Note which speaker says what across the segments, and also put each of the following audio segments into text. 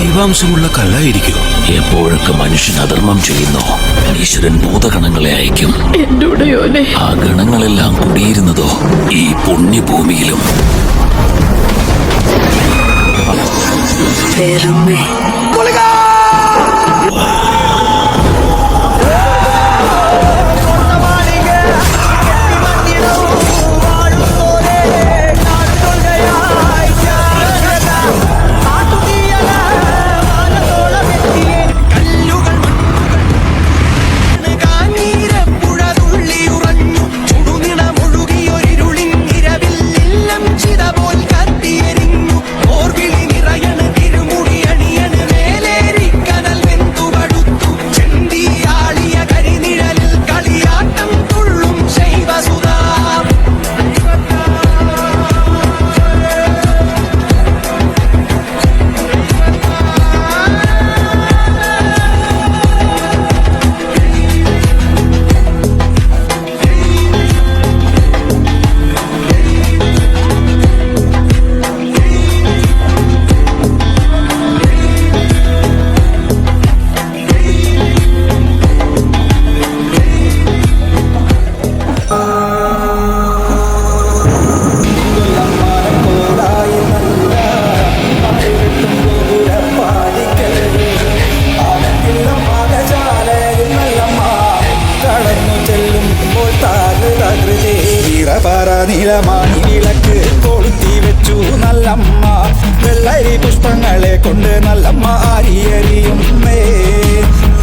Speaker 1: ദൈവാംശമുള്ള കല്ലായിരിക്കും.
Speaker 2: എപ്പോഴൊക്കെ മനുഷ്യൻ അധർമ്മം ചെയ്യുന്നു, ഈശ്വരൻ ഭൂതഗണങ്ങളെ അയക്കും. ആ ഗണങ്ങളെല്ലാം കുടിയിരുന്നതോ ഈ പുണ്യഭൂമിയിലും.
Speaker 3: നീലമാണി വിളക്ക് കൊളുത്തി വെച്ചു നല്ലമ്മ. വെള്ളരി പുഷ്പങ്ങളെ കൊണ്ട് നല്ലമ്മ അരിയറിയുന്നേ.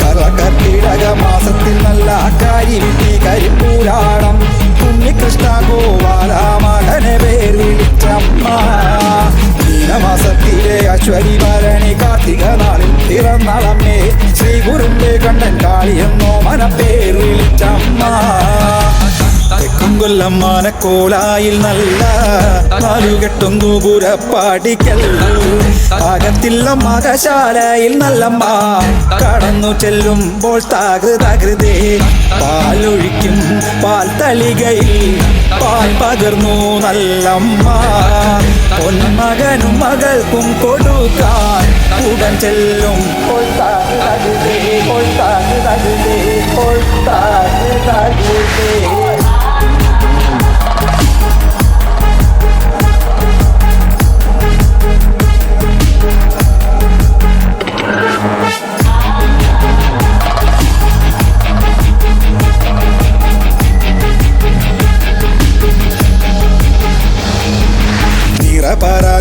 Speaker 3: കർക്കിടക മാസത്തിൽ നല്ല കാരി വിട്ടി കരിപ്പൂരാടം. ഉണ്ണികൃഷ്ണ ഗോപാല മകനെ പേർ വിളിച്ചമ്മ. മീനമാസത്തിലെ അശ്വരി ഭരണി കാർത്തിക നാളിൽ പിറന്നളമ്മേ. ശ്രീ ഗുരുമ്പേ കണ്ടൻ കാളിയെന്നോ മനപ്പേർ വിളിച്ചമ്മ. തെക്കുംകൊല്ലം മാനക്കോലായിൽ നല്ല നാലുകെട്ടുന്നു പുരപ്പാടിക്കൽ. അകത്തില്ല മകശാലയിൽ നല്ലമ്മ കടന്നു ചെല്ലുമ്പോൾ താകൃതേ. പാലൊഴിക്കും പാൽ തളികയിൽ പാൽ പകർന്നു നല്ലമ്മ. പൊന്മകനും മകൾക്കും കൊടുക്കാൻ ഉടൻ ചെല്ലും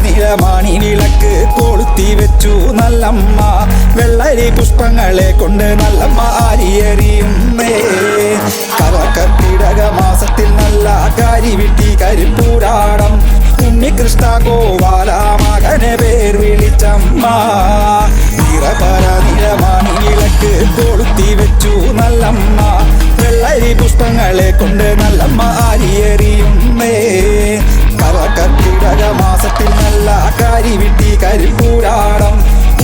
Speaker 3: നീലമാണി വിളക്ക് കൊളുത്തി വെച്ചു നല്ലമ്മ. വെള്ളരി പുഷ്പങ്ങളെ കൊണ്ട് നല്ലമ്മ അരിയറിയുന്നേ. കർക്കിടക മാസത്തിൽ നല്ല കാരി വിട്ടി കരിപ്പൂരാടം. ഉണ്ണികൃഷ്ണ ഗോപാല മകനെ പേർ വിളിച്ചമ്മ. നീലമാണി വിളക്ക് കൊളുത്തി വെച്ചു നല്ലമ്മ. വെള്ളരി പുഷ്പങ്ങളെ കൊണ്ട് നല്ലമ്മ അരിയറിയുന്നേ. കർക്കിടക മാസത്തിൽ നല്ല കാരി വിട്ടി കരിപ്പൂരാടം.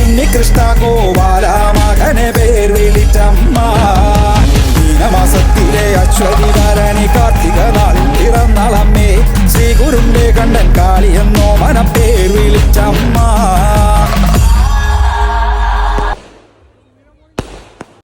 Speaker 3: ഉണ്ണികൃഷ്ണ ഗോപാല മകനെ പേർ വിളിച്ചമ്മ. മീനമാസത്തിലെ അശ്വതി ഭരണി കാർത്തിക നാളിൽ പിറന്നളമ്മേ. ശ്രീ ഗുരുമ്പേ കണ്ടൻ കാളിയെന്നോ മനപ്പേർ വിളിച്ചമ്മ.